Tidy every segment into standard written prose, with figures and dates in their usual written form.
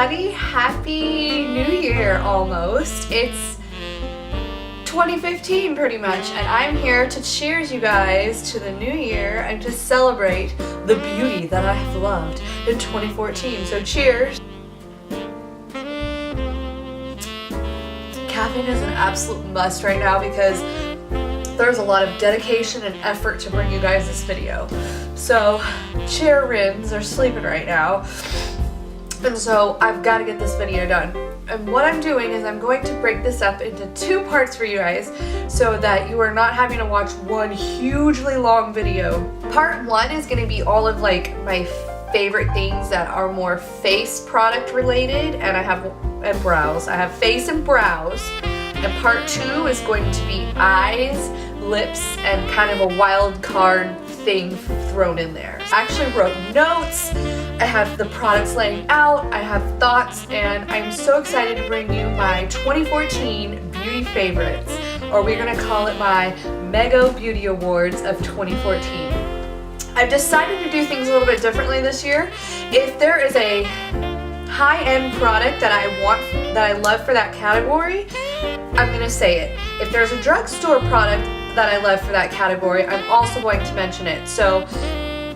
everybody. Happy New Year almost. It's 2015 pretty much, and I'm here to cheers you guys to the new year and to celebrate the beauty that I have loved in 2014. So cheers. Caffeine is an absolute must right now because there's a lot of dedication and effort to bring you guys this video. So chair rims are sleeping right now. And so I've got to get this video done. And what I'm doing is I'm going to break this up into two parts for you guys so that you are not having to watch one hugely long video. Part one is going to be all of like my favorite things that are more face product related, and brows. I have face and brows. And part two is going to be eyes, lips, and kind of a wild card thing thrown in there. I actually wrote notes. I have the products laying out, I have thoughts, and I'm so excited to bring you my 2014 beauty favorites, or we're gonna call it my Meg O Beauty Awards of 2014. I've decided to do things a little bit differently this year. If there is a high-end product that I love for that category, I'm gonna say it. If there's a drugstore product that I love for that category, I'm also going to mention it. So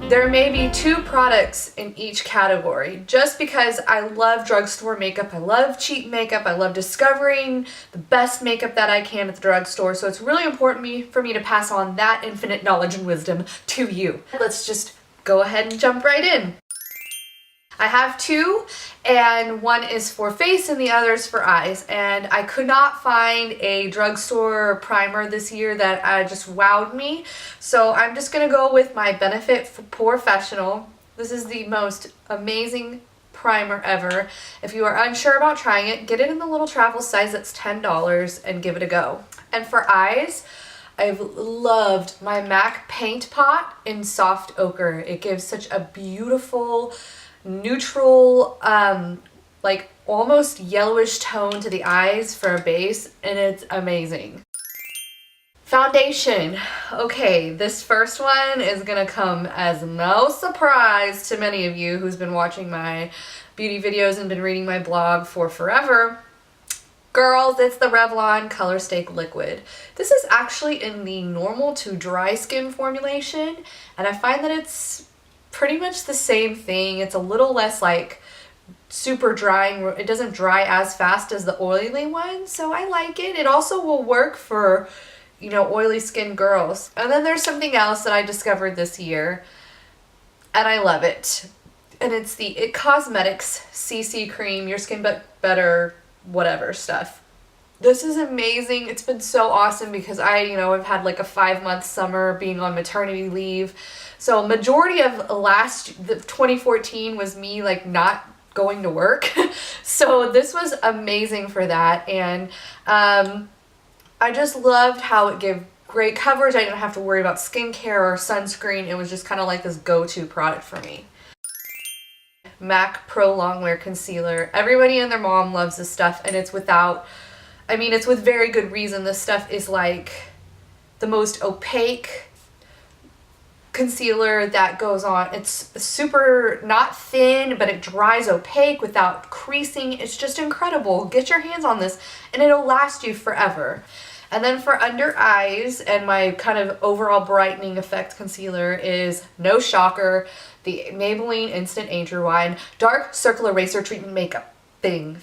there may be two products in each category, just because I love drugstore makeup, I love cheap makeup, I love discovering the best makeup that I can at the drugstore, so it's really important for me to pass on that infinite knowledge and wisdom to you. Let's just go ahead and jump right in. I have two, and one is for face and the other is for eyes, and I could not find a drugstore primer this year that just wowed me, so I'm just going to go with my Benefit Professional. This is the most amazing primer ever. If you are unsure about trying it, get it in the little travel size that's $10 and give it a go. And for eyes, I've loved my MAC Paint Pot in Soft Ochre. It gives such a beautiful neutral, like almost yellowish tone to the eyes for a base, and it's amazing. Foundation. Okay, this first one is gonna come as no surprise to many of you who's been watching my beauty videos and been reading my blog for forever. Girls, it's the Revlon COLORSTAY liquid. This is actually in the normal to dry skin formulation, and I find that it's pretty much the same thing. It's a little less like super drying. It doesn't dry as fast as the oily one, so I like it. It also will work for, you know, oily skin girls. And then there's something else that I discovered this year, and I love it. And it's the IT Cosmetics CC Cream, Your Skin But Better, whatever stuff. This is amazing. It's been so awesome because I've had like a 5-month summer being on maternity leave. So majority of the 2014 was me like not going to work. So this was amazing for that. And I just loved how it gave great coverage. I didn't have to worry about skincare or sunscreen. It was just kind of like this go-to product for me. MAC Pro Longwear Concealer. Everybody and their mom loves this stuff, and it's with very good reason. This stuff is like the most opaque concealer that goes on. It's super not thin, but it dries opaque without creasing. It's just incredible. Get your hands on this and it'll last you forever. And then for under eyes and my kind of overall brightening effect concealer is, no shocker, the Maybelline Instant Age Rewind Dark Circle Eraser Treatment Makeup thing.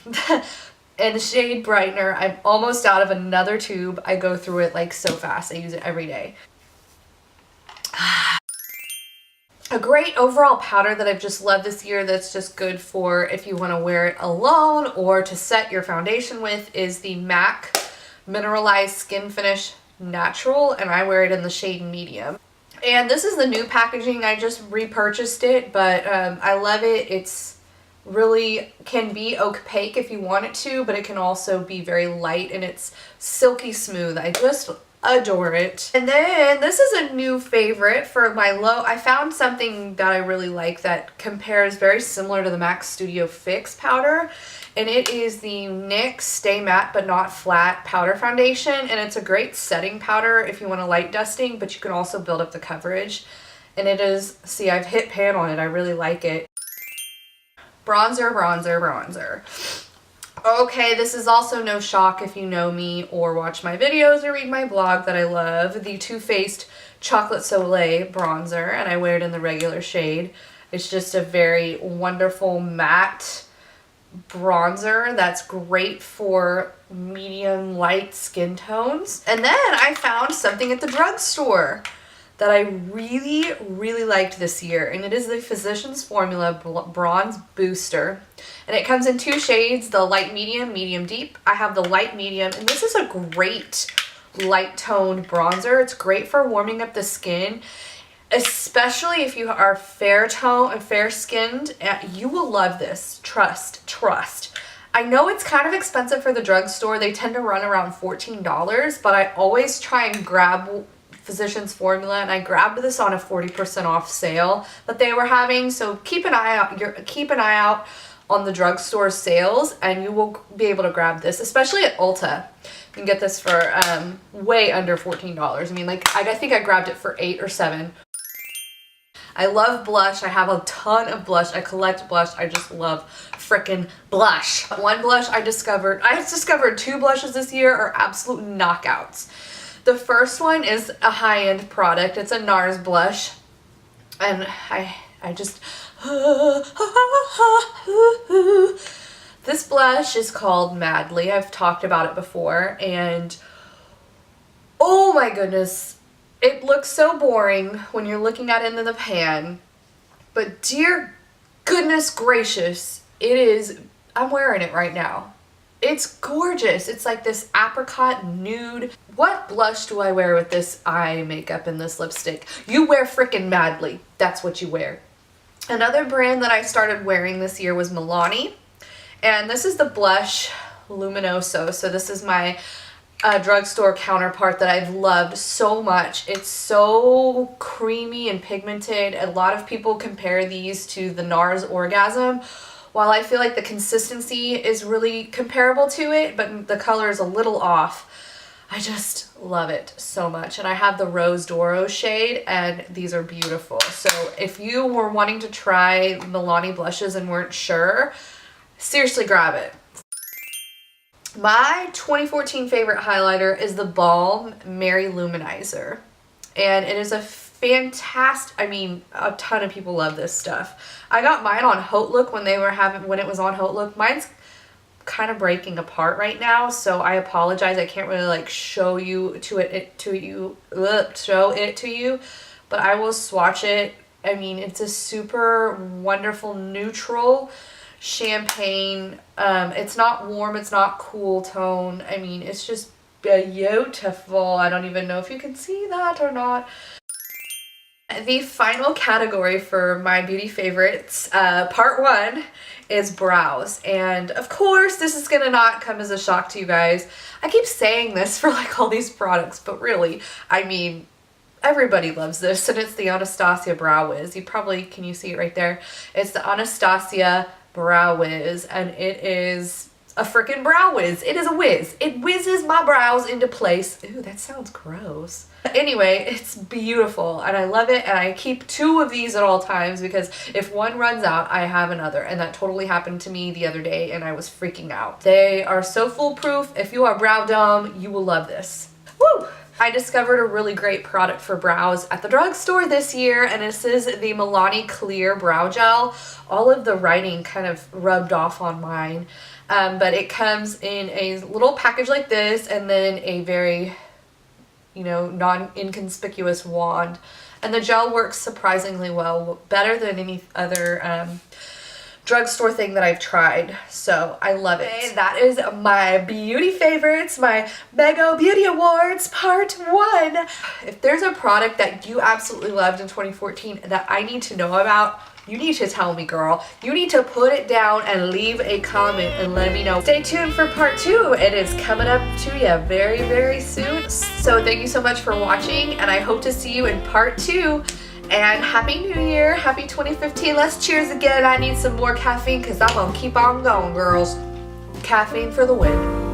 And the shade brightener, I'm almost out of another tube. I go through it like so fast. I use it every day. A great overall powder that I've just loved this year that's just good for if you want to wear it alone or to set your foundation with is the MAC Mineralize Skin Finish Natural, and I wear it in the shade medium. And this is the new packaging. I just repurchased it, but I love it. It's really can be opaque if you want it to, but it can also be very light, and it's silky smooth. I just adore it. And then this is a new favorite for my I found something that I really like that compares very similar to the MAC Studio Fix powder, and it is the NYX Stay Matte But Not Flat powder foundation, and it's a great setting powder if you want a light dusting, but you can also build up the coverage. And it is, see, I've hit pan on it. I really like it. Bronzer, bronzer, bronzer. Okay, this is also no shock if you know me or watch my videos or read my blog that I love. The Too Faced Chocolate Soleil bronzer, and I wear it in the regular shade. It's just a very wonderful matte bronzer that's great for medium light skin tones. And then I found something at the drugstore that I really liked this year, and it is the Physicians Formula Bronze Booster, and it comes in 2 shades, the light medium, medium deep. I have the light medium, and this is a great light toned bronzer. It's great for warming up the skin, especially if you are fair tone and fair skinned. You will love this. Trust. I know it's kind of expensive for the drugstore. They tend to run around $14, but I always try and grab Physicians Formula, and I grabbed this on a 40% off sale that they were having. So keep an eye out on the drugstore sales, and you will be able to grab this, especially at Ulta. You can get this for way under $14. I mean, like I think I grabbed it for $8 or $7. I love blush. I have a ton of blush. I collect blush. I just love frickin' blush. One blush I discovered 2 blushes this year are absolute knockouts. The first one is a high-end product. It's a NARS blush, and I just this blush is called Madly. I've talked about it before, and oh my goodness, it looks so boring when you're looking at it in the pan, but dear goodness gracious, it is. I'm wearing it right now. It's gorgeous. It's like this apricot nude. What blush do I wear with this eye makeup and this lipstick? You wear frickin' Madly. That's what you wear. Another brand that I started wearing this year was Milani. And this is the blush Luminoso. So this is my drugstore counterpart that I've loved so much. It's so creamy and pigmented. A lot of people compare these to the NARS Orgasm. While I feel like the consistency is really comparable to it, but the color is a little off, I just love it so much. And I have the Rose Doro shade, and these are beautiful. So if you were wanting to try Milani blushes and weren't sure, seriously grab it. My 2014 favorite highlighter is the Balm Mary Luminizer. And it is a fantastic, I mean, a ton of people love this stuff. I got mine on Haute Look when it was on Haute Look. Mine's kind of breaking apart right now, so I apologize. I can't really like show it to you, but I will swatch it. I mean, it's a super wonderful neutral champagne. It's not warm, it's not cool tone. I mean, it's just beautiful. I don't even know if you can see that or not. The final category for my beauty favorites, part 1, is brows. And of course, this is gonna not come as a shock to you guys. I keep saying this for like all these products, but really, I mean, everybody loves this, and it's the Anastasia Brow Wiz. Can you see it right there? It's the Anastasia Brow Wiz, and it is a freaking brow whiz. It is a whiz. It whizzes my brows into place. Ooh, that sounds gross. Anyway, it's beautiful, and I love it, and I keep 2 of these at all times because if one runs out, I have another, and that totally happened to me the other day, and I was freaking out. They are so foolproof. If you are brow dumb, you will love this. Woo! I discovered a really great product for brows at the drugstore this year, and this is the Milani Clear Brow Gel. All of the writing kind of rubbed off on mine, but it comes in a little package like this, and then a very, non-inconspicuous wand. And the gel works surprisingly well, better than any other drugstore thing that I've tried, so I love it. Okay, that is my beauty favorites, my Meg O Beauty Awards part 1. If there's a product that you absolutely loved in 2014 that I need to know about, you need to tell me, girl. You need to put it down and leave a comment and let me know. Stay tuned for part 2. It is coming up to you very, very soon. So thank you so much for watching, and I hope to see you in part 2. And Happy New Year, Happy 2015. Let's cheers again. I need some more caffeine because I'm gonna keep on going, girls. Caffeine for the win.